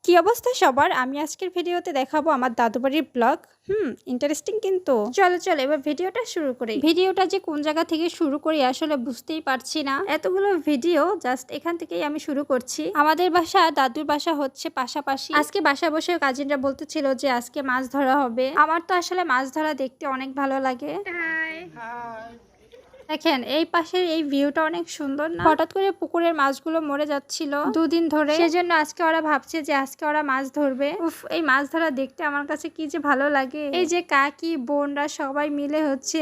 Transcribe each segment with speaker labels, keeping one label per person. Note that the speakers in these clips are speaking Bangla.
Speaker 1: কি অবস্থা সবার? আমি আজকের ভিডিওতে দেখাবো আমার দাদু বাড়ির ব্লগ। ইন্টারেস্টিং কিন্তু। চলো এবার ভিডিওটা শুরু করি। ভিডিওটা যে কোন জায়গা থেকে শুরু করি আসলে বুঝতেই পারছি না। এতগুলো ভিডিও জাস্ট এখান থেকেই আমি শুরু করছি। আমাদের বাসা দাদুর বাসা হচ্ছে পাশাপাশি। আজকে বাসা বসে কাজিনরা বলতেছিল যে আজকে মাছ ধরা হবে। আমার তো আসলে মাছ ধরা দেখতে অনেক ভালো লাগে। দেখেন এই পাশের এই ভিউটা অনেক সুন্দর না? হঠাৎ করে পুকুরের মাছগুলো মরে যাচ্ছিল দুদিন ধরে, সেজন্য আজকে ওরা ভাবছে যে আজকে ওরা মাছ ধরবে। এই মাছ ধরা দেখতে আমার কাছে কি যে ভালো লাগে। এই যে কাকি বোনরা সবাই মিলে হচ্ছে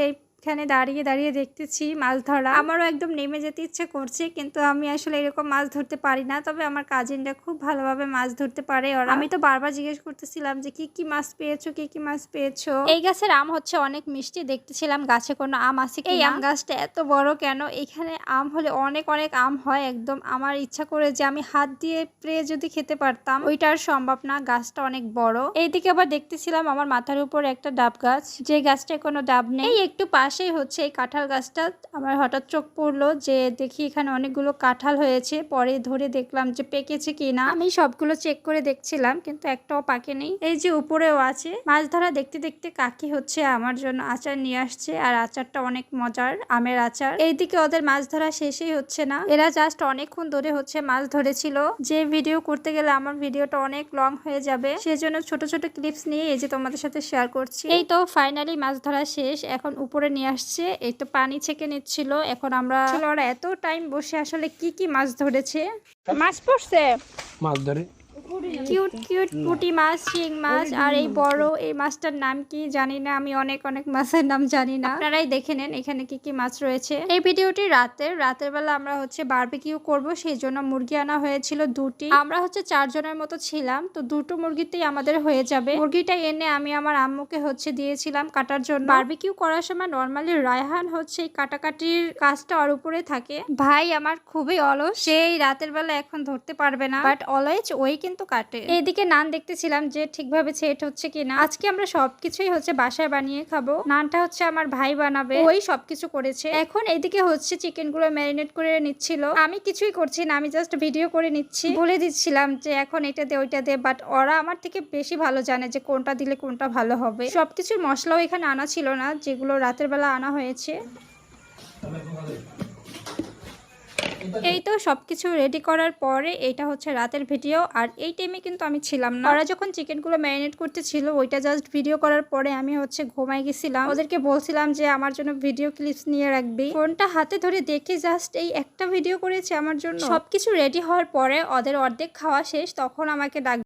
Speaker 1: এখানে দাঁড়িয়ে দাঁড়িয়ে দেখতেছি মাছ ধরা। আমারও একদম নেমে যেতে ইচ্ছে করছে, কিন্তু আমি আসলে এরকম মাছ ধরতে পারি না। তবে আমার কাজিনরা খুব ভালোভাবে মাছ ধরতে পারে ওরা। আমি তো বারবার জিজ্ঞেস করতেছিলাম যে কি কি মাছ পেয়েছো, কি কি মাছ পেয়েছো। এই গাছের আম হচ্ছে অনেক মিষ্টি। দেখতেছিলাম গাছে কোনো আম আছে কি। এই আম গাছটা এত বড় কেন? এখানে আম হলে অনেক অনেক আম হয় একদম। আমার ইচ্ছা করে যে আমি হাত দিয়ে পেড়ে যদি খেতে পারতাম, ওইটা আর সম্ভব না, গাছটা অনেক বড়। এইদিকে আবার দেখতেছিলাম আমার মাথার উপর একটা ডাব গাছ, যে গাছটায় কোনো ডাব নেই। একটু পাশেই হচ্ছে এই কাঁঠাল গাছটা। আমার হঠাৎ চোখ পড়লো যে দেখি এখানে অনেকগুলো কাঁঠাল হয়েছে। পরে ধরে দেখলাম যে পেকেছে কিনা। আমি সবগুলো চেক করে দেখছিলাম, কিন্তু একটাও পাকেনি। এই যে উপরেও আছে। মাছ ধরা দেখতে দেখতে কাকি হচ্ছে আমার জন্য আচার নিয়ে আসছে, আর আচারটা অনেক মজার, আমের আচার। এইদিকে ওদের মাছ ধরা শেষই হচ্ছে না। এরা জাস্ট অনেকক্ষণ ধরে হচ্ছে মাছ ধরেছিল। যে ভিডিও করতে গেলে আমার ভিডিওটা অনেক লং হয়ে যাবে, সেজন্য ছোট ছোট ক্লিপস নিয়ে এই যে তোমাদের সাথে শেয়ার করছি। এই তো ফাইনালি মাছ ধরা শেষ। এখন উপরে নিয়ে আসছে, এই তো পানি ছেঁকে নিচ্ছিল। এখন আমরা ওরা এত টাইম বসে আসলে কি কি মাছ ধরেছে। মাছ পড়ছে
Speaker 2: মাছ ধরে
Speaker 1: কিউট কিউট পুঁটি মাছ, শিং মাছ, আর এই বড় এই মাছটার নাম কি জানি না। আমি অনেক অনেক মাছের নাম জানি না, আপনারাই দেখে নেন এখানে কি কি মাছ রয়েছে। এই ভিডিওটি রাতের বেলা আমরা হচ্ছে বারবিকিউ করব, সেই জন্য মুরগি আনা হয়েছিল দুটি। আমরা হচ্ছে 4 জনের মতো ছিলাম, তো দুটো মুরগিতেই আমাদের হয়ে যাবে। মুরগিটা এনে আমি আমার আম্মুকে হচ্ছে দিয়েছিলাম কাটার জন্য। বারবিকিউ করার সময় নর্মালি রায়হান হচ্ছে এই কাটাকাটির কাজটা ওর উপরে থাকে। ভাই আমার খুবই অলস, সেই রাতের বেলা এখন ধরতে পারবে না, বাট অলওয়েজ ওই কিন্তু কাটে। এইদিকে নান দেখতেছিলাম যে ঠিকভাবে সেট হচ্ছে কিনা। আজকে আমরা সবকিছুই হচ্ছে বাসায় বানিয়ে খাবো। নানটা হচ্ছে আমার ভাই বানাবে, ওই সবকিছু করেছে। এখন এইদিকে হচ্ছে চিকেন গুলো ম্যারিনেট করে নিচ্ছিল। আমি কিছুই করছি না, আমি জাস্ট ভিডিও করে নিচ্ছি। বলে দিচ্ছিলাম যে এখন এটা দে ওইটা দে, বাট ওরা আমার থেকে বেশি ভালো জানে যে কোনটা দিলে কোনটা ভালো হবে। সবকিছুর মশলাও এখানে আনা ছিল না, যেগুলো রাতের বেলা আনা হয়েছে। এই তো সবকিছু রেডি করার পরে এটা হচ্ছে রাতের ভিডিও। আর এই টাইমে কিন্তু আমি ছিলাম না। ওরা যখন চিকেনগুলো ম্যারিনেট করতেছিল, ওইটা জাস্ট ভিডিও করার পরে আমি হচ্ছে ঘুমাই গেছিলাম। ওদেরকে বলছিলাম যে আমার জন্য ভিডিও ক্লিপস নিয়ে রাখবি। ফোনটা হাতে ধরে দেখে জাস্ট এই একটা ভিডিও করেছে আমার জন্য। সবকিছু রেডি হওয়ার পরে ওদের অর্ধেক খাওয়া শেষ, তখন আমাকে ডাক